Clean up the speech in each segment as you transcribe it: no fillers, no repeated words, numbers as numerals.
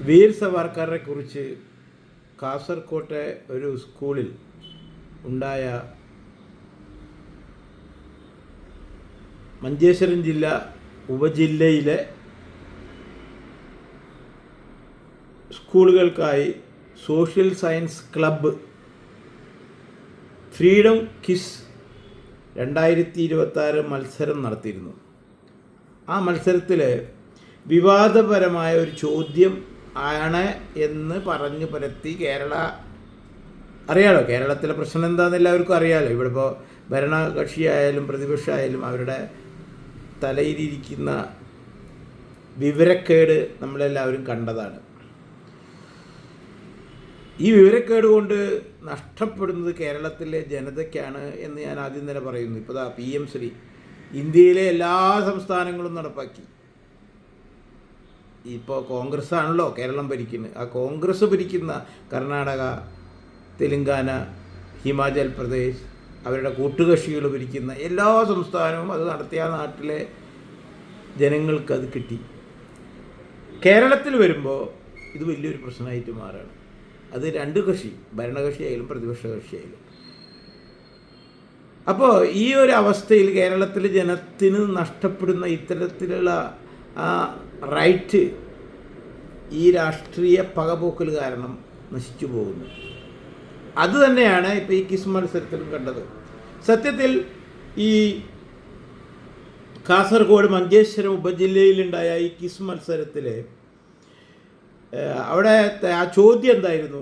വീർ സവർക്കറെ കുറിച്ച് കാസർകോട്ടെ ഒരു സ്കൂളിൽ ഉണ്ടായ മഞ്ചേശ്വരം ജില്ല ഉപജില്ലയിലെ സ്കൂളുകൾക്കായി social science club freedom quiz 2026 മത്സരം നടത്തിയിരുന്നു. ആ മത്സരത്തിൽ വിവാദപരമായ ഒരു ചോദ്യം ആണ് എന്ന് പറഞ്ഞു പരത്തി അറിയാലോ കേരളത്തിലെ പ്രശ്നം എന്താണെന്ന് എല്ലാവർക്കും അറിയാലോ. ഇവിടെ ഇപ്പോൾ ഭരണകക്ഷിയായാലും പ്രതിപക്ഷമായാലും അവരുടെ തലയിലിരിക്കുന്ന വിവരക്കേട് നമ്മളെല്ലാവരും കണ്ടതാണ്. ഈ വിവരക്കേട് കൊണ്ട് നഷ്ടപ്പെടുന്നത് കേരളത്തിലെ ജനതയ്ക്കാണ് എന്ന് ഞാൻ ആദ്യം തന്നെ പറയുന്നു. ഇപ്പോൾ PM ശ്രീ ഇന്ത്യയിലെ എല്ലാ സംസ്ഥാനങ്ങളും നടപ്പാക്കി. ഇപ്പോൾ കോൺഗ്രസ് ആണല്ലോ കേരളം ഭരിക്കുന്നത്. ആ കോൺഗ്രസ് ഭരിക്കുന്ന കർണാടക, തെലുങ്കാന, ഹിമാചൽ പ്രദേശ്, അവരുടെ കൂട്ടുകക്ഷികൾ ഭരിക്കുന്ന എല്ലാ സംസ്ഥാനവും അത് നടത്തിയ നാട്ടിലെ ജനങ്ങൾക്കത് കിട്ടി. കേരളത്തിൽ വരുമ്പോൾ ഇത് വലിയൊരു പ്രശ്നമായിട്ട് മാറുകയാണ്. അത് രണ്ട് കക്ഷി, ഭരണകക്ഷിയായാലും പ്രതിപക്ഷ കക്ഷിയായാലും. അപ്പോൾ ഈ ഒരു അവസ്ഥയിൽ കേരളത്തിലെ ജനത്തിന് നഷ്ടപ്പെടുന്ന ഇത്തരത്തിലുള്ള ആ റൈറ്റ് ഈ രാഷ്ട്രീയ പകപോക്കൽ കാരണം നശിച്ചു പോകുന്നു. അതുതന്നെയാണ് ഇപ്പോൾ ഈ കിസ് മത്സരത്തിലും കണ്ടത്. സത്യത്തിൽ ഈ കാസർഗോഡ് മഞ്ചേശ്വരം ഉപജില്ലയിലുണ്ടായ ഈ കിസ് മത്സരത്തിൽ അവിടെ ആ ചോദ്യം എന്തായിരുന്നു?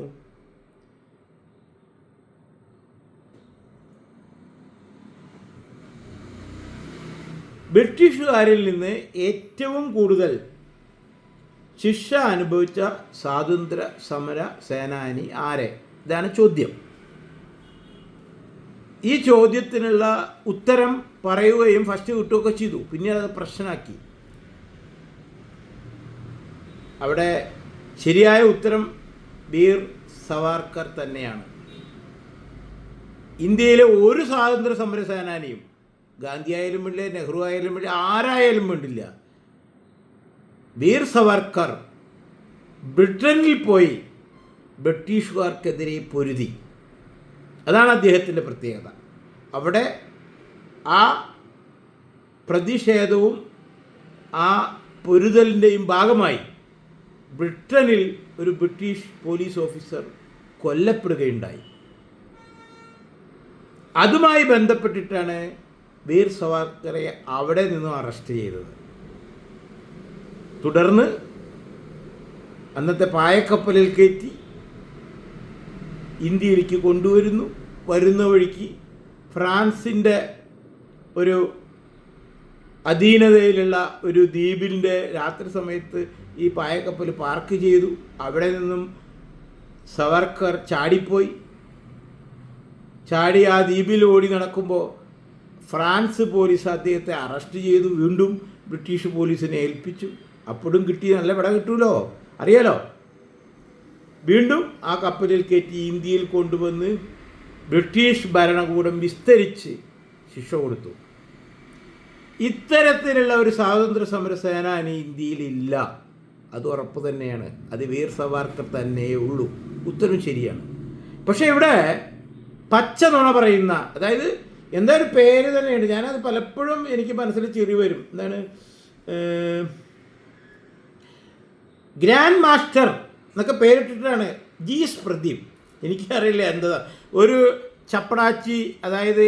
ബ്രിട്ടീഷുകാരിൽ നിന്ന് ഏറ്റവും കൂടുതൽ ശിക്ഷ അനുഭവിച്ച സ്വാതന്ത്ര്യ സമര സേനാനി ആരെ? ഇതാണ് ചോദ്യം. ഈ ചോദ്യത്തിനുള്ള ഉത്തരം പറയുകയും ഫസ്റ്റ് കിട്ടുകയൊക്കെ ചെയ്തു. പിന്നെ അത് പ്രശ്നമാക്കി. അവിടെ ശരിയായ ഉത്തരം വീർ സവർക്കർ തന്നെയാണ്. ഇന്ത്യയിലെ ഒരു സ്വാതന്ത്ര്യ സമര സേനാനിയും, ഗാന്ധി ആയാലും വേണ്ടില്ല, നെഹ്റു ആയാലും വേണ്ടില്ല, ആരായാലും വേണ്ടില്ല, വീർ സവർക്കർ ബ്രിട്ടനിൽ പോയി ബ്രിട്ടീഷുകാർക്കെതിരെ പൊരുതി. അതാണ് അദ്ദേഹത്തിൻ്റെ പ്രത്യേകത. അവിടെ ആ പ്രതിഷേധവും ആ പൊരുതലിൻ്റെയും ഭാഗമായി ബ്രിട്ടനിൽ ഒരു ബ്രിട്ടീഷ് പോലീസ് ഓഫീസർ കൊല്ലപ്പെടുകയുണ്ടായി. അതുമായി ബന്ധപ്പെട്ടിട്ടാണ് വീർ സവർക്കറെ അവിടെ നിന്നും അറസ്റ്റ് ചെയ്തത്. തുടർന്ന് അന്നത്തെ പായക്കപ്പലിൽ കയറ്റി ഇന്ത്യയിലേക്ക് കൊണ്ടുവരുന്നു. വരുന്ന വഴിക്ക് ഫ്രാൻസിൻ്റെ ഒരു അധീനതയിലുള്ള ഒരു ദ്വീപിൻ്റെ രാത്രി സമയത്ത് ഈ പായക്കപ്പൽ പാർക്ക് ചെയ്തു. അവിടെ നിന്നും സവർക്കർ ചാടിപ്പോയി. ചാടി ആ ദ്വീപിൽ ഓടി നടക്കുമ്പോൾ ഫ്രാൻസ് പോലീസ് അദ്ദേഹത്തെ അറസ്റ്റ് ചെയ്തു. വീണ്ടും ബ്രിട്ടീഷ് പോലീസിനെ ഏൽപ്പിച്ചു. അപ്പോഴും കിട്ടി, നല്ല വിട കിട്ടൂലോ, അറിയാലോ. വീണ്ടും ആ കപ്പലിൽ കയറ്റി ഇന്ത്യയിൽ കൊണ്ടുവന്ന് ബ്രിട്ടീഷ് ഭരണകൂടം വിസ്തരിച്ച് ശിക്ഷ കൊടുത്തു. ഇത്തരത്തിലുള്ള ഒരു സ്വാതന്ത്ര്യ സമര സേനാനി ഇന്ത്യയിലില്ല. അത് ഉറപ്പ് തന്നെയാണ്. അത് വീർ സവർക്കർ തന്നെയേ ഉള്ളൂ. ഉത്തരം ശരിയാണ്. പക്ഷേ ഇവിടെ പച്ച നുണ പറയുന്ന, അതായത് എന്താ ഒരു പേര് തന്നെയുണ്ട്, ഞാനത് പലപ്പോഴും എനിക്ക് മനസ്സിൽ ചെറി വരും. എന്താണ് ഗ്രാൻഡ് മാസ്റ്റർ എന്നൊക്കെ പേരിട്ടിട്ടാണ് GS പ്രദീപ്. എനിക്കറിയില്ല എന്താ ഒരു ചപ്പടാച്ചി, അതായത്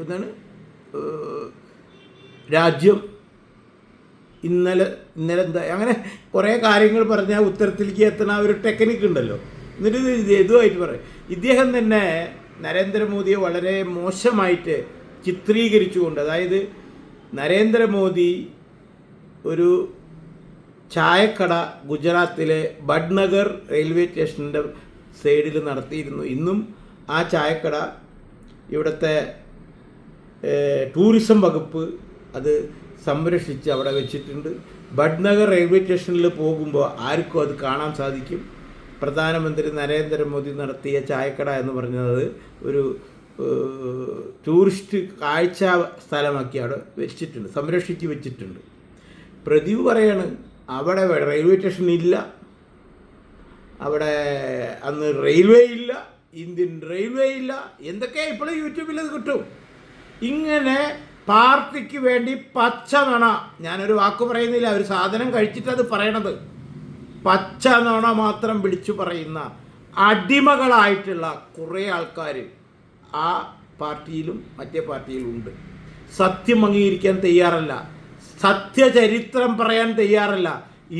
എന്താണ് രാജ്യം ഇന്നലെ എന്താ, അങ്ങനെ കുറേ കാര്യങ്ങൾ പറഞ്ഞാൽ ഉത്തരത്തിലേക്ക് എത്തുന്ന ഒരു ടെക്നിക്ക് ഉണ്ടല്ലോ. എന്നിട്ട് ഇതുമായിട്ട് പറയും. ഇദ്ദേഹം തന്നെ നരേന്ദ്രമോദിയെ വളരെ മോശമായിട്ട് ചിത്രീകരിച്ചുകൊണ്ട്, അതായത് നരേന്ദ്രമോദി ഒരു ചായക്കട ഗുജറാത്തിലെ ബഡ്നഗർ റെയിൽവേ സ്റ്റേഷൻ്റെ സൈഡിൽ നടത്തിയിരുന്നു. ഇന്നും ആ ചായക്കട ഇവിടുത്തെ ടൂറിസം വകുപ്പ് അത് സംരക്ഷിച്ച് അവിടെ വെച്ചിട്ടുണ്ട്. ബഡ്നഗർ റെയിൽവേ സ്റ്റേഷനിൽ പോകുമ്പോൾ ആർക്കും അത് കാണാൻ സാധിക്കും. പ്രധാനമന്ത്രി നരേന്ദ്രമോദി നടത്തിയ ചായക്കട എന്ന് പറഞ്ഞത് ഒരു ടൂറിസ്റ്റ് കാഴ്ച സ്ഥലമാക്കി അവിടെ വെച്ചിട്ടുണ്ട്, സംരക്ഷിച്ച് വെച്ചിട്ടുണ്ട്. പ്രദീപ് പറയാണ് അവിടെ റെയിൽവേ സ്റ്റേഷൻ ഇല്ല, അവിടെ അന്ന് റെയിൽവേ ഇല്ല, ഇന്ത്യൻ റെയിൽവേ ഇല്ല, എന്തൊക്കെ ഇപ്പോഴും യൂട്യൂബിൽ അത് കിട്ടും. ഇങ്ങനെ പാർട്ടിക്ക് വേണ്ടി പച്ച നുണ, ഞാനൊരു വാക്ക് പറയുന്നില്ല, ഒരു സാധനം കഴിച്ചിട്ടത് പറയണത്, പച്ച നുണ മാത്രം വിളിച്ചു പറയുന്ന അടിമകളായിട്ടുള്ള കുറേ ആൾക്കാർ ആ പാർട്ടിയിലും മറ്റേ പാർട്ടിയിലും ഉണ്ട്. സത്യം അംഗീകരിക്കാൻ തയ്യാറല്ല, സത്യചരിത്രം പറയാൻ തയ്യാറല്ല.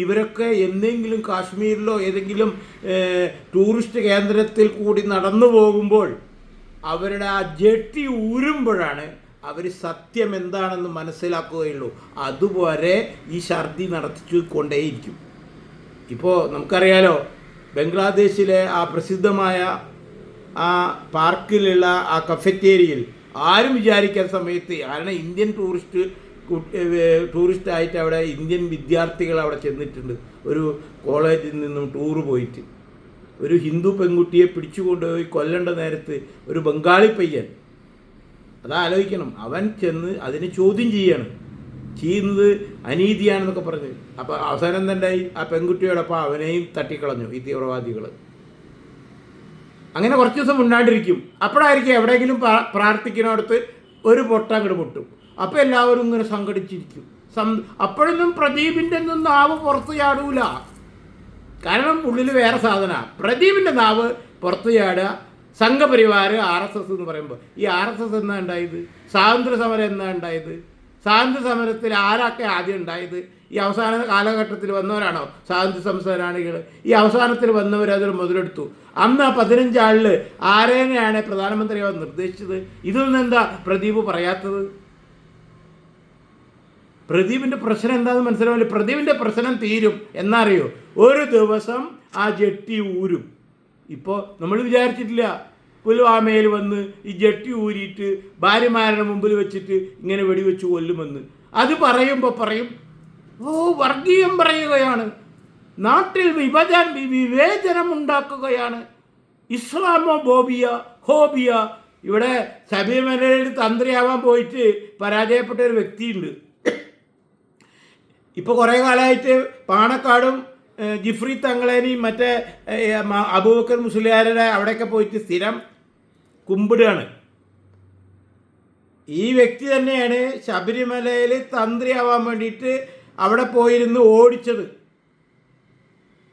ഇവരൊക്കെ എന്തെങ്കിലും കാശ്മീരിലോ ഏതെങ്കിലും ടൂറിസ്റ്റ് കേന്ദ്രത്തിൽ കൂടി നടന്നു പോകുമ്പോൾ അവരുടെ ആ ജെട്ടി ഊരുമ്പോഴാണ് അവർ സത്യം എന്താണെന്ന് മനസ്സിലാക്കുകയുള്ളൂ. അതുവരെ ഈ ഛർദി നടത്തിച്ചു കൊണ്ടേയിരിക്കും. ഇപ്പോൾ നമുക്കറിയാലോ, ബംഗ്ലാദേശിലെ ആ പ്രസിദ്ധമായ ആ പാർക്കിലുള്ള ആ കഫറ്റേരിയയിൽ ആരും വിചാരിക്കാത്ത സമയത്ത്, കാരണം ഇന്ത്യൻ ടൂറിസ്റ്റായിട്ട് അവിടെ ഇന്ത്യൻ വിദ്യാർത്ഥികൾ അവിടെ ചെന്നിട്ടുണ്ട്. ഒരു കോളേജിൽ നിന്നും ടൂറ് പോയിട്ട് ഒരു ഹിന്ദു പെൺകുട്ടിയെ പിടിച്ചുകൊണ്ടുപോയി കൊല്ലേണ്ട നേരത്ത് ഒരു ബംഗാളി പയ്യൻ, അതാലോചിക്കണം, അവൻ ചെന്ന് അതിനെ ചോദ്യം ചെയ്യുന്നത് അനീതിയാണെന്നൊക്കെ പറഞ്ഞ്. അപ്പോൾ അവസാനം എന്തായി, ആ പെൺകുട്ടിയോടൊപ്പം അവനെയും തട്ടിക്കളഞ്ഞു ഈ തീവ്രവാദികൾ. അങ്ങനെ കുറച്ച് ദിവസം മുണ്ടാണ്ടിരിക്കും. അപ്പോഴായിരിക്കും എവിടെയെങ്കിലും പ്രാർത്ഥിക്കുന്നിടത്ത് ഒരു പൊട്ടങ്ങോട്ട് പൊട്ടും. അപ്പോൾ എല്ലാവരും ഇങ്ങനെ സംഘടിച്ചിരിക്കും. അപ്പോഴൊന്നും പ്രദീപിൻ്റെ ഒന്നും നാവ് പുറത്ത് ചാടൂല, കാരണം ഉള്ളിൽ വേറെ സാധനമാണ്. പ്രദീപിൻ്റെ നാവ് പുറത്ത് ചാടുക സംഘപരിവാർ RSS എന്ന് പറയുമ്പോൾ, ഈ RSS എന്നാ ഉണ്ടായത്? സ്വാതന്ത്ര്യ സമരം എന്നാ ഉണ്ടായത്? സ്വാതന്ത്ര്യ സമരത്തിൽ ആരൊക്കെ ആദ്യം ഉണ്ടായത്? ഈ അവസാന കാലഘട്ടത്തിൽ വന്നവരാണോ സ്വാതന്ത്ര്യ സംസ്ഥാനാണികൾ? ഈ അവസാനത്തിൽ വന്നവർ അതിൽ മുതലെടുത്തു. അന്ന് ആ 15 ആളിൽ ആരേനെയാണ് പ്രധാനമന്ത്രിയാവാൻ നിർദ്ദേശിച്ചത്? ഇതൊന്നും എന്താ പ്രദീപ് പറയാത്തത്? പ്രദീപിൻ്റെ പ്രശ്നം എന്താണെന്ന് മനസ്സിലാവില്ല. പ്രദീപിൻ്റെ പ്രശ്നം തീരും എന്നറിയോ? ഒരു ദിവസം ആ ജെട്ടി ഊരും. ഇപ്പോൾ നമ്മൾ വിചാരിച്ചിട്ടില്ല പുൽവാമയിൽ വന്ന് ഈ ജെട്ടി ഊരിയിട്ട് ഭാര്യമാരുടെ മുമ്പിൽ വെച്ചിട്ട് ഇങ്ങനെ വെടിവെച്ച് കൊല്ലുമെന്ന്. അത് പറയുമ്പോൾ പറയും, ഓ വർഗീയം പറയുകയാണ്, നാട്ടിൽ വിവേചനം ഉണ്ടാക്കുകയാണ്, ഇസ്ലാമോ ഹോബിയ. ഇവിടെ ശബരിമലയിൽ തന്ത്രിയാവാൻ പോയിട്ട് പരാജയപ്പെട്ട ഒരു വ്യക്തിയുണ്ട്. ഇപ്പോൾ കുറേ കാലമായിട്ട് പാണക്കാടും ജിഫ്രി തങ്ങളേനെയും മറ്റേ അബൂബക്കർ മുസ്ലിയാരുടെ അവിടെയൊക്കെ പോയിട്ട് സ്ഥിരം കുമ്പിടുകയാണ്. ഈ വ്യക്തി തന്നെയാണ് ശബരിമലയിൽ തന്ത്രിയാവാൻ വേണ്ടിയിട്ട് അവിടെ പോയിരുന്ന് ഓടിച്ചത്.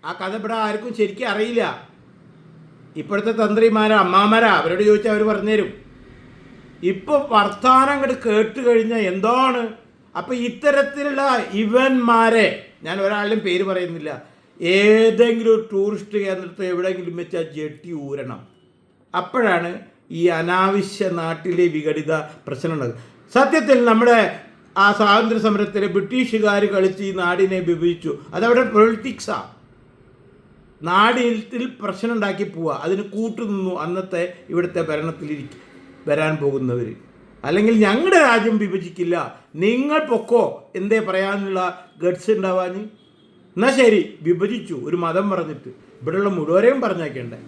ആ കഥ ഇവിടെ ആർക്കും ശരിക്കും അറിയില്ല. ഇപ്പോഴത്തെ തന്ത്രിമാരാ അമ്മാമാരാ, അവരോട് ചോദിച്ചാൽ അവർ പറഞ്ഞുതരും. ഇപ്പോൾ വർത്തമാനം അങ്ങോട്ട് കേട്ട് കഴിഞ്ഞാൽ എന്താണ്? അപ്പം ഇത്തരത്തിലുള്ള ഇവന്മാരെ, ഞാൻ ഒരാളുടെയും പേര് പറയുന്നില്ല, ഏതെങ്കിലും ഒരു ടൂറിസ്റ്റ് കേന്ദ്രത്തിൽ എവിടെയെങ്കിലും വെച്ചാൽ ജെട്ടി ഊരണം. അപ്പോഴാണ് ഈ അനാവശ്യ നാട്ടിലെ വിഘടിത പ്രശ്നം ഉണ്ടാകും. സത്യത്തിൽ നമ്മുടെ ആ സ്വാതന്ത്ര്യ സമരത്തിൽ ബ്രിട്ടീഷുകാർ കളിച്ച് ഈ നാടിനെ വിഭജിച്ചു. അതവിടെ പൊളിറ്റിക്സാണ്. നാടിൽ പ്രശ്നം ഉണ്ടാക്കി പോവുക, അതിന് കൂട്ടുനിന്നു അന്നത്തെ ഇവിടുത്തെ ഭരണത്തിൽ വരാൻ പോകുന്നവർ. അല്ലെങ്കിൽ ഞങ്ങളുടെ രാജ്യം വിഭജിക്കില്ല, നിങ്ങൾ പൊക്കോ എന്തേ പറയാനുള്ള ഗഡ്സ് ഉണ്ടാവാൻ? എന്നാൽ ശരി, വിഭജിച്ചു ഒരു മതം പറഞ്ഞിട്ട്, ഇവിടെയുള്ള മുഴുവരെയും പറഞ്ഞേക്കണ്ടേ?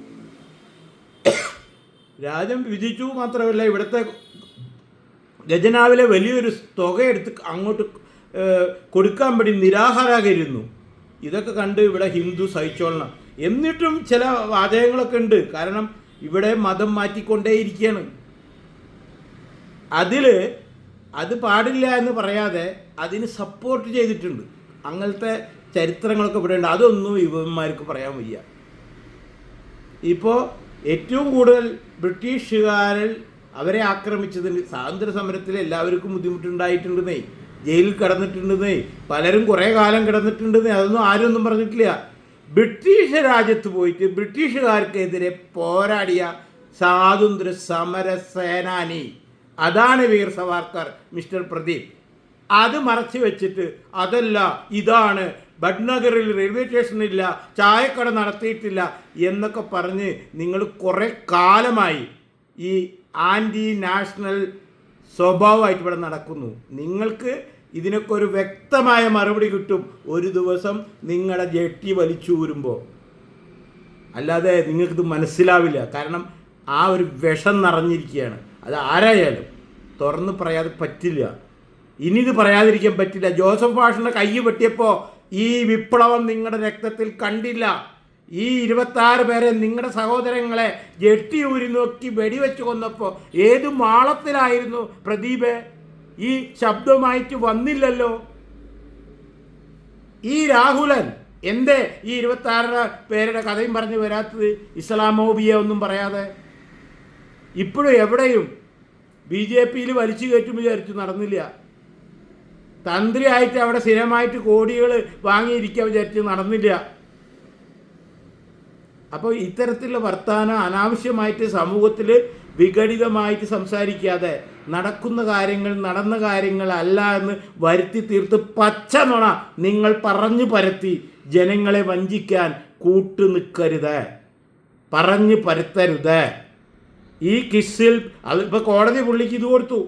രാജ്യം വിഭജിച്ചു മാത്രമല്ല, ഇവിടുത്തെ ഖജനാവിലെ വലിയൊരു തുക എടുത്ത് അങ്ങോട്ട് കൊടുക്കാൻ വേണ്ടി നിരാഹാരാകരുന്നു. ഇതൊക്കെ കണ്ട് ഇവിടെ ഹിന്ദു സഹിച്ചോളണം. എന്നിട്ടും ചില വാചകങ്ങളൊക്കെ ഉണ്ട്. കാരണം ഇവിടെ മതം മാറ്റിക്കൊണ്ടേയിരിക്കുകയാണ്. അത് പാടില്ല എന്ന് പറയാതെ അതിന് സപ്പോർട്ട് ചെയ്തിട്ടുണ്ട്. അങ്ങനത്തെ ചരിത്രങ്ങളൊക്കെ ഇവിടെ ഉണ്ട്. അതൊന്നും ഇവന്മാർക്ക് പറയാൻ വയ്യ. ഇപ്പോൾ ഏറ്റവും കൂടുതൽ ബ്രിട്ടീഷുകാരിൽ അവരെ ആക്രമിച്ചതിന് സ്വാതന്ത്ര്യ സമരത്തിൽ എല്ലാവർക്കും ബുദ്ധിമുട്ടുണ്ടായിട്ടുണ്ടെന്നേ, ജയിലിൽ കിടന്നിട്ടുണ്ടെന്നേ, പലരും കുറേ കാലം കിടന്നിട്ടുണ്ടെന്നേ, അതൊന്നും ആരൊന്നും പറഞ്ഞിട്ടില്ല. ബ്രിട്ടീഷ് രാജ്യത്ത് പോയിട്ട് ബ്രിട്ടീഷുകാർക്കെതിരെ പോരാടിയ സ്വാതന്ത്ര്യ സമര സേനാനി, അതാണ് വീർ സവാർക്കർ, മിസ്റ്റർ പ്രദീപ്. അത് മറച്ചു വെച്ചിട്ട് അതല്ല ഇതാണ്, ഭട്നഗറിൽ റെയിൽവേ സ്റ്റേഷനില്ല, ചായക്കട നടത്തിയിട്ടില്ല എന്നൊക്കെ പറഞ്ഞ് നിങ്ങൾ കുറേ കാലമായി ഈ ആൻറ്റി നാഷണൽ സ്വഭാവമായിട്ട് ഇവിടെ നടക്കുന്നു. നിങ്ങൾക്ക് ഇതിനൊക്കെ ഒരു വ്യക്തമായ മറുപടി കിട്ടും ഒരു ദിവസം നിങ്ങളുടെ ജെട്ടി വലിച്ചൂരുമ്പോൾ. അല്ലാതെ നിങ്ങൾക്കിത് മനസ്സിലാവില്ല. കാരണം ആ ഒരു വിഷം നിറഞ്ഞിരിക്കുകയാണ്. അത് ആരായാലും തുറന്ന് പറയാതെ പറ്റില്ല. ഇനി ഇത് പറയാതിരിക്കാൻ പറ്റില്ല. ജോസഫ് ഫാഷൻ്റെ കൈ വെട്ടിയപ്പോൾ ഈ വിപ്ലവം നിങ്ങളുടെ രക്തത്തിൽ കണ്ടില്ല. ഈ 26 പേരെ നിങ്ങളുടെ സഹോദരങ്ങളെ ജെട്ടിയൂരി നോക്കി വെടിവെച്ച് കൊന്നപ്പോൾ ഏത് മാളത്തിലായിരുന്നു പ്രദീപ്? ഈ ശബ്ദമായിട്ട് വന്നില്ലല്ലോ. ഈ രാഹുലൻ എന്തേ ഈ 26 പേരുടെ കഥയും പറഞ്ഞു വരാത്തത്? ഇസ്ലാമോബിയ ഒന്നും പറയാതെ ഇപ്പോഴും എവിടെയും BJPയിൽ വലിച്ചു കയറ്റും വിചാരിച്ചു നടന്നില്ല. തന്ത്രിയായിട്ട് അവിടെ സ്ഥിരമായിട്ട് കോടികൾ വാങ്ങിയിരിക്കുക വിചാരിച്ച് നടന്നില്ല. അപ്പോൾ ഇത്തരത്തിലുള്ള വർത്തമാനം അനാവശ്യമായിട്ട് സമൂഹത്തിൽ വിഘടിതമായിട്ട് സംസാരിക്കാതെ നടക്കുന്ന കാര്യങ്ങൾ നടന്ന കാര്യങ്ങളല്ല എന്ന് വരുത്തി തീർത്ത് പച്ച നുണ നിങ്ങൾ പറഞ്ഞു പരത്തി ജനങ്ങളെ വഞ്ചിക്കാൻ കൂട്ടു നിൽക്കരുത്, പറഞ്ഞു പരത്തരുത്. ഈ കിസ്സിൽ അതിപ്പോൾ കോടതി പുള്ളിക്ക് ഇത് കൊടുത്തു.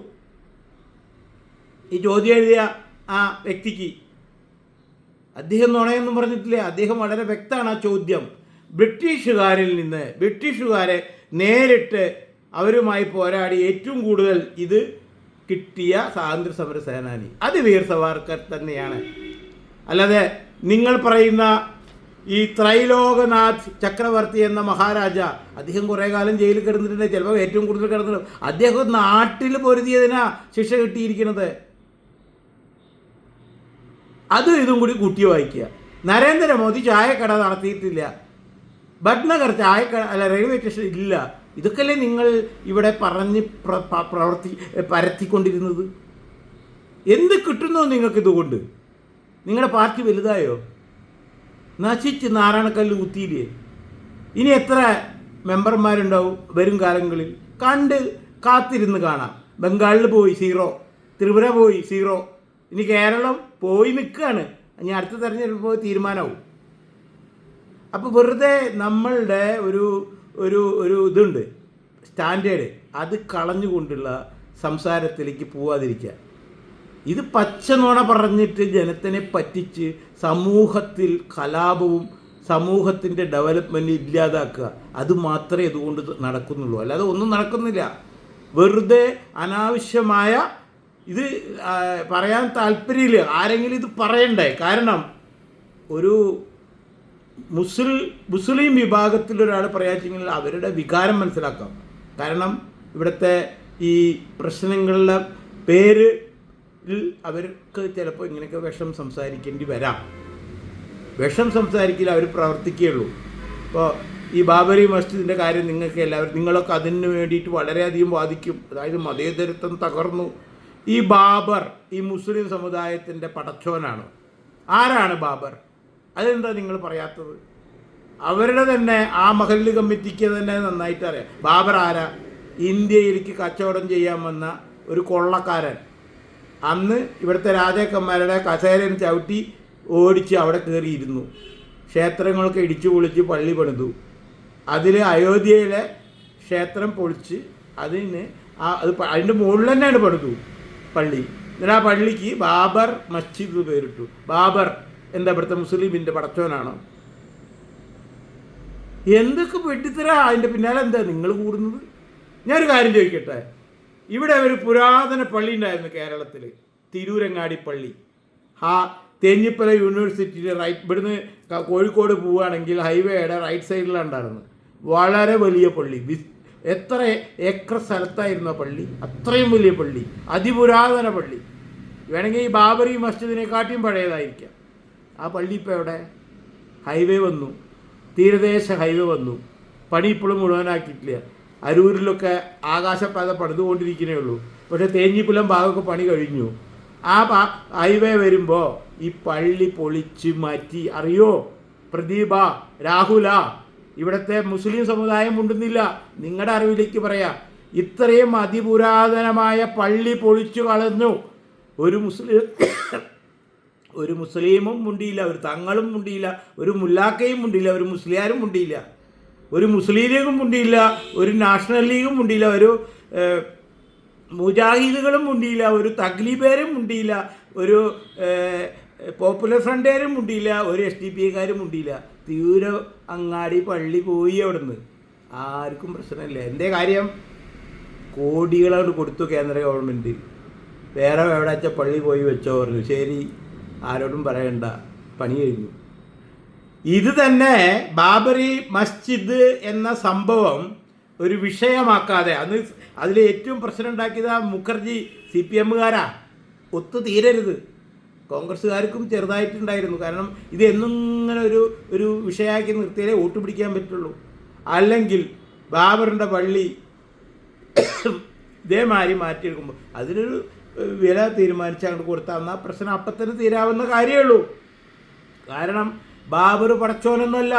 ഈ ചോദ്യം എഴുതിയ ആ വ്യക്തിക്ക് അദ്ദേഹം നുണയൊന്നും പറഞ്ഞിട്ടില്ല. അദ്ദേഹം വളരെ വ്യക്തമാണ്. ആ ചോദ്യം ബ്രിട്ടീഷുകാരിൽ നിന്ന്, ബ്രിട്ടീഷുകാരെ നേരിട്ട് അവരുമായി പോരാടി ഏറ്റവും കൂടുതൽ ഇത് കിട്ടിയ സ്വാതന്ത്ര്യ സമര സേനാനി അത് വീർ സവാർക്കർ തന്നെയാണ്. അല്ലാതെ നിങ്ങൾ പറയുന്ന ഈ ത്രൈലോകനാഥ് ചക്രവർത്തി എന്ന മഹാരാജ, അദ്ദേഹം കുറേ കാലം ജയിലിൽ കിടന്നിട്ടുണ്ട്, ചിലപ്പോൾ ഏറ്റവും കൂടുതൽ കിടന്നിട്ടുണ്ട്. അദ്ദേഹം നാട്ടിൽ പൊരുതിയതിനാ ശിക്ഷ കിട്ടിയിരിക്കുന്നത്. അതും ഇതും കൂടി കൂട്ടി വായിക്കുക. നരേന്ദ്രമോദി ചായക്കട നടത്തിയിട്ടില്ല, ഭട്നഗർ ചായക്കട അല്ല റെയിൽവേ സ്റ്റേഷൻ ഇല്ല. ഇതൊക്കെയല്ലേ നിങ്ങൾ ഇവിടെ പറഞ്ഞ് പരത്തിക്കൊണ്ടിരുന്നത്? എന്ത് കിട്ടുന്നോ നിങ്ങൾക്ക് ഇതുകൊണ്ട്? നിങ്ങളുടെ പാർട്ടി വലുതായോ? നശിച്ച് നാരായണക്കല്ല് കുത്തിയില്ലേ? ഇനി എത്ര മെമ്പർമാരുണ്ടാവും വരും കാലങ്ങളിൽ? കണ്ട് കാത്തിരുന്ന് കാണാം. ബംഗാളിൽ പോയി 0, ത്രിപുര പോയി 0, ഇനി കേരളം പോയി നിൽക്കുകയാണ്. ഇനി അടുത്ത തെരഞ്ഞെടുപ്പ് പോയി തീരുമാനമാവും. അപ്പോൾ വെറുതെ നമ്മളുടെ ഒരു ഒരു ഒരു ഇതുണ്ട് സ്റ്റാൻഡേർഡ്, അത് കളഞ്ഞുകൊണ്ടുള്ള സംസാരത്തിലേക്ക് പോവാതിരിക്കുക. ഇത് പച്ച നുണ പറഞ്ഞിട്ട് ജനത്തിനെ പറ്റിച്ച് സമൂഹത്തിൽ കലാപവും സമൂഹത്തിൻ്റെ ഡെവലപ്മെൻറ്റ് ഇല്ലാതാക്കുക, അത് മാത്രമേ ഇതുകൊണ്ട് നടക്കുന്നുള്ളൂ. അല്ലാതെ ഒന്നും നടക്കുന്നില്ല. വെറുതെ അനാവശ്യമായ ഇത് പറയാൻ താല്പര്യമില്ല. ആരെങ്കിലും ഇത് പറയണ്ടേ? കാരണം ഒരു മുസ്ലിം വിഭാഗത്തിലൊരാൾ പറയാച്ചെങ്കിൽ അവരുടെ വികാരം മനസ്സിലാക്കാം. കാരണം ഇവിടുത്തെ ഈ പ്രശ്നങ്ങളുടെ പേരിൽ അവർക്ക് ചിലപ്പോൾ ഇങ്ങനെയൊക്കെ വിഷം സംസാരിക്കേണ്ടി വരാം. വിഷം സംസാരിക്കില്ല, അവർ പ്രവർത്തിക്കുകയുള്ളൂ. ഇപ്പോൾ ഈ ബാബരി മസ്ജിദിൻ്റെ കാര്യം നിങ്ങൾക്ക് എല്ലാവരും, നിങ്ങളൊക്കെ അതിന് വേണ്ടിയിട്ട് വളരെയധികം വാദിക്കും. അതായത് മതേതരത്വം തകർന്നു. ഈ ബാബർ ഈ മുസ്ലിം സമുദായത്തിൻ്റെ പടച്ചോനാണ്. ആരാണ് ബാബർ? അതെന്താ നിങ്ങൾ പറയാത്തത്? അവരുടെ തന്നെ ആ മഹല്ല് കമ്മിറ്റിക്ക് തന്നെ നന്നായിട്ട് അറിയാം. ബാബർ ആരാ? ഇന്ത്യയിലേക്ക് കച്ചവടം ചെയ്യാൻ വന്ന ഒരു കൊള്ളക്കാരൻ. അന്ന് ഇവിടുത്തെ രാജാക്കന്മാരുടെ കസേരയിൽ ചവിട്ടി ഓടിച്ച് അവിടെ കയറിയിരുന്നു. ക്ഷേത്രങ്ങളൊക്കെ ഇടിച്ചു പൊളിച്ച് പള്ളി പണിതു. അതിൽ അയോധ്യയിലെ ക്ഷേത്രം പൊളിച്ച് അതിന് അതിൻ്റെ മുകളിൽ തന്നെയാണ് പണിതു പള്ളി. എന്നിട്ട് ആ പള്ളിക്ക് ബാബർ മസ്ജിദ് പേരിട്ടു. ബാബർ എന്താ ഇവിടുത്തെ മുസ്ലിമിൻ്റെ പടച്ചോനാണോ? എന്തൊക്കെ വെട്ടിത്തരാ അതിൻ്റെ പിന്നാലെ എന്താ നിങ്ങൾ കൂടുന്നത്? ഞാനൊരു കാര്യം ചോദിക്കട്ടെ. ഇവിടെ ഒരു പുരാതന പള്ളി ഉണ്ടായിരുന്നു കേരളത്തിൽ, തിരൂരങ്ങാടി പള്ളി. തേഞ്ഞിപ്പല യൂണിവേഴ്സിറ്റിയുടെ റൈറ്റ്, ഇവിടുന്ന് കോഴിക്കോട് പോവുകയാണെങ്കിൽ ഹൈവേയുടെ റൈറ്റ് സൈഡിലുണ്ടായിരുന്നു. വളരെ വലിയ പള്ളി. എത്ര ഏക്കർ സ്ഥലത്തായിരുന്നു ആ പള്ളി? അത്രയും വലിയ പള്ളി, അതിപുരാതന പള്ളി. വേണമെങ്കിൽ ഈ ബാബറി മസ്ജിദിനെക്കാട്ടിയും പഴയതായിരിക്കാം. ആ പള്ളി ഇപ്പോൾ എവിടെ? ഹൈവേ വന്നു, തീരദേശ ഹൈവേ വന്നു. പണി ഇപ്പോഴും മുഴുവനാക്കിയിട്ടില്ല. അരൂരിലൊക്കെ ആകാശപാത പണിതുകൊണ്ടിരിക്കുന്നേ ഉള്ളൂ. പക്ഷേ തേഞ്ഞിപ്പലം ഭാഗമൊക്കെ പണി കഴിഞ്ഞു. ആ ഹൈവേ വരുമ്പോൾ ഈ പള്ളി പൊളിച്ച് മാറ്റി. അറിയോ പ്രദീപ, രാഹുല, ഇവിടുത്തെ മുസ്ലിം സമുദായം ഉണ്ടെന്നില്ല. നിങ്ങളുടെ അറിവിലേക്ക് പറയാം, ഇത്രയും അതിപുരാതനമായ പള്ളി പൊളിച്ചു കളഞ്ഞു. ഒരു മുസ്ലിമും മുണ്ടിയില്ല, ഒരു തങ്ങളും മുണ്ടിയില്ല, ഒരു മുല്ലാക്കയും മുണ്ടിയില്ല, ഒരു മുസ്ലിയാരും മുണ്ടിയില്ല, ഒരു മുസ്ലിം ലീഗും മുണ്ടിയില്ല, ഒരു നാഷണൽ ലീഗും മുണ്ടിയില്ല, ഒരു മുജാഹിദുകളും മുണ്ടിയില്ല, ഒരു തഗ്ലീബേരും മുണ്ടിയില്ല, ഒരു പോപ്പുലർ ഫ്രണ്ടേരും മുണ്ടിയില്ല, ഒരു SDP മുണ്ടിയില്ല. തിരൂര അങ്ങാടി പള്ളി പോയി അവിടുന്ന്. ആർക്കും പ്രശ്നമില്ല. എൻ്റെ കാര്യം കോടികളോട് കൊടുത്തു കേന്ദ്ര ഗവൺമെൻറ്. വേറെ എവിടെ വെച്ചാൽ പള്ളി പോയി വെച്ചോ പറഞ്ഞു. ശരി, ആരോടും പറയണ്ട. പണി കഴിഞ്ഞു. ഇത് തന്നെ ബാബറി മസ്ജിദ് എന്ന സംഭവം ഒരു വിഷയമാക്കാതെ, അന്ന് അതിൽ ഏറ്റവും പ്രശ്നം ഉണ്ടാക്കിയത് ആ മുഖർജി CPM-കാരാ. ഒത്തുതീരരുത്. കോൺഗ്രസ്സുകാർക്കും ചെറുതായിട്ടുണ്ടായിരുന്നു. കാരണം ഇത് എന്നും ഇങ്ങനെ ഒരു വിഷയമാക്കി നിർത്തിയാലേ വോട്ട് പിടിക്കാൻ പറ്റുള്ളൂ. അല്ലെങ്കിൽ ബാബറിൻ്റെ പള്ളി ഇതേമാതിരി മാറ്റിയെടുക്കുമ്പോൾ അതിനൊരു വില തീരുമാനിച്ച് അങ്ങോട്ട് കൊടുത്താൽ എന്നാൽ പ്രശ്നം അപ്പം തന്നെ തീരാവുന്ന കാര്യമേ ഉള്ളൂ. കാരണം ബാബർ പടച്ചോനൊന്നുമല്ല.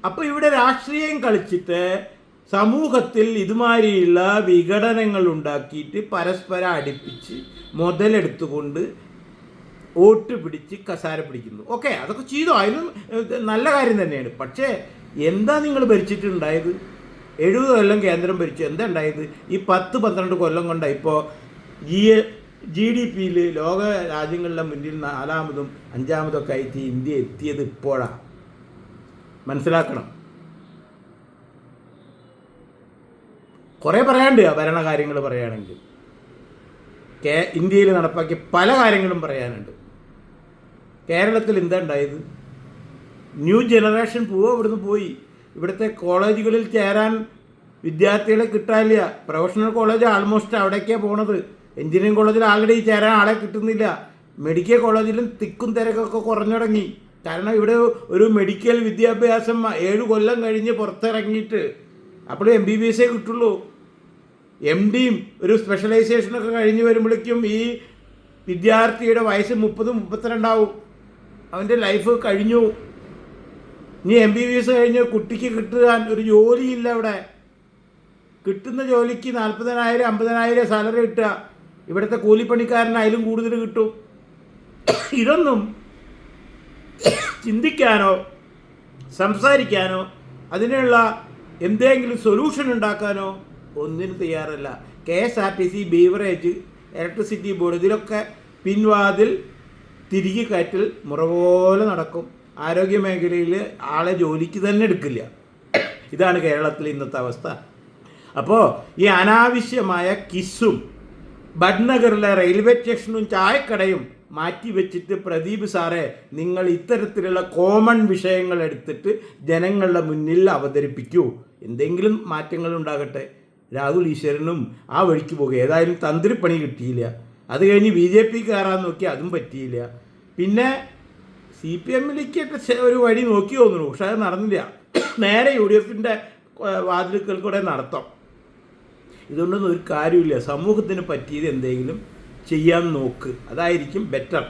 അപ്പോൾ ഇവിടെ രാഷ്ട്രീയം കളിച്ചിട്ട് സമൂഹത്തിൽ ഇതുമാതിരിയുള്ള വിഘടനങ്ങൾ ഉണ്ടാക്കിയിട്ട് പരസ്പരം അടുപ്പിച്ച് മുതലെടുത്തുകൊണ്ട് വോട്ട് പിടിച്ച് കസാര പിടിക്കുന്നു. ഓക്കെ, അതൊക്കെ ചെയ്തോ, അതിനും നല്ല കാര്യം തന്നെയാണ്. പക്ഷേ എന്താ നിങ്ങൾ ഭരിച്ചിട്ടുണ്ടായത്? 70 കൊല്ലം കേന്ദ്രം ഭരിച്ചു. എന്താ ഉണ്ടായത്? ഈ 10-12 കൊല്ലം കൊണ്ടാണ് ഇപ്പോൾ GDP-യിൽ ലോക രാജ്യങ്ങളുടെ മുന്നിൽ 4-ാമതും 5-ാമതൊക്കെ ആയിട്ട് ഇന്ത്യ എത്തിയത് ഇപ്പോഴാണ്. മനസ്സിലാക്കണം. കുറേ പറയാനുണ്ട് ആ ഭരണകാര്യങ്ങൾ പറയുകയാണെങ്കിൽ. ഇന്ത്യയിൽ നടപ്പാക്കിയ പല കാര്യങ്ങളും പറയാനുണ്ട്. കേരളത്തിൽ എന്താ ഉണ്ടായത്? ന്യൂ ജനറേഷൻ ഇവിടുന്ന് പോയി. ഇവിടുത്തെ കോളേജുകളിൽ ചേരാൻ വിദ്യാർത്ഥികളെ കിട്ടാനില്ല. പ്രൊഫഷണൽ കോളേജ് ആൾമോസ്റ്റ് അവിടേക്കാണ് പോണത്. എഞ്ചിനീയറിംഗ് കോളേജിൽ ആൾറെഡി ചേരാൻ ആളെ കിട്ടുന്നില്ല. മെഡിക്കൽ കോളേജിലും തിക്കും തിരക്കൊക്കെ കുറഞ്ഞു തുടങ്ങി. കാരണം ഇവിടെ ഒരു മെഡിക്കൽ വിദ്യാഭ്യാസം 7 കൊല്ലം കഴിഞ്ഞ് പുറത്തിറങ്ങിയിട്ട് അപ്പോൾ MBBS കിട്ടുള്ളൂ. MDയും ഒരു സ്പെഷ്യലൈസേഷനൊക്കെ കഴിഞ്ഞ് വരുമ്പോഴേക്കും ഈ വിദ്യാർത്ഥിയുടെ വയസ്സ് 30-32 ആവും. അവൻ്റെ ലൈഫ് കഴിഞ്ഞു. ഇനി MBBS കഴിഞ്ഞ് കുട്ടിക്ക് കിട്ടാൻ ഒരു ജോലിയില്ല. അവിടെ കിട്ടുന്ന ജോലിക്ക് 40,000-50,000 സാലറി കിട്ടുക. ഇവിടുത്തെ കൂലിപ്പണിക്കാരന് അതിലും കൂടുതൽ കിട്ടും. ഇതൊന്നും ചിന്തിക്കാനോ സംസാരിക്കാനോ അതിനുള്ള എന്തെങ്കിലും സൊല്യൂഷൻ ഉണ്ടാക്കാനോ ഒന്നിനും തയ്യാറല്ല. KSRTC, ബീവറേജ്, ഇലക്ട്രിസിറ്റി ബോർഡ് ഇതിലൊക്കെ പിൻവാതിൽ തിരികെ കയറ്റൽ മുറ പോലെ നടക്കും. ആരോഗ്യ മേഖലയിൽ ആളെ ജോലിക്ക് തന്നെ എടുക്കില്ല. ഇതാണ് കേരളത്തിലെ ഇന്നത്തെ അവസ്ഥ. അപ്പോൾ ഈ അനാവശ്യമായ കിസ്സും ബഡ്നഗറിലെ റെയിൽവേ സ്റ്റേഷനും ചായക്കടയും മാറ്റിവെച്ചിട്ട് പ്രദീപ് സാറേ, നിങ്ങൾ ഇത്തരത്തിലുള്ള കോമൺ വിഷയങ്ങൾ എടുത്തിട്ട് ജനങ്ങളുടെ മുന്നിൽ അവതരിപ്പിക്കൂ. എന്തെങ്കിലും മാറ്റങ്ങൾ ഉണ്ടാകട്ടെ. രാഹുൽ ഈശ്വരനും ആ വഴിക്ക് പോകുക. ഏതായാലും തന്ത്രിപ്പണി കിട്ടിയില്ല. അത് കഴിഞ്ഞ് BJP കയറാൻ നോക്കി, അതും പറ്റിയില്ല. പിന്നെ CPM-ലേക്ക് ഒരു വഴി നോക്കി തോന്നുന്നു. പക്ഷെ അത് നടന്നില്ല. നേരെ UDF-ൻ്റെ വാതിലുകൾ കൂടെ നടത്താം. ഇതുകൊണ്ടൊന്നും ഒരു കാര്യമില്ല. സമൂഹത്തിന് പറ്റിയത് എന്തെങ്കിലും ചെയ്യാൻ നോക്ക്. അതായിരിക്കും ബെറ്റർ.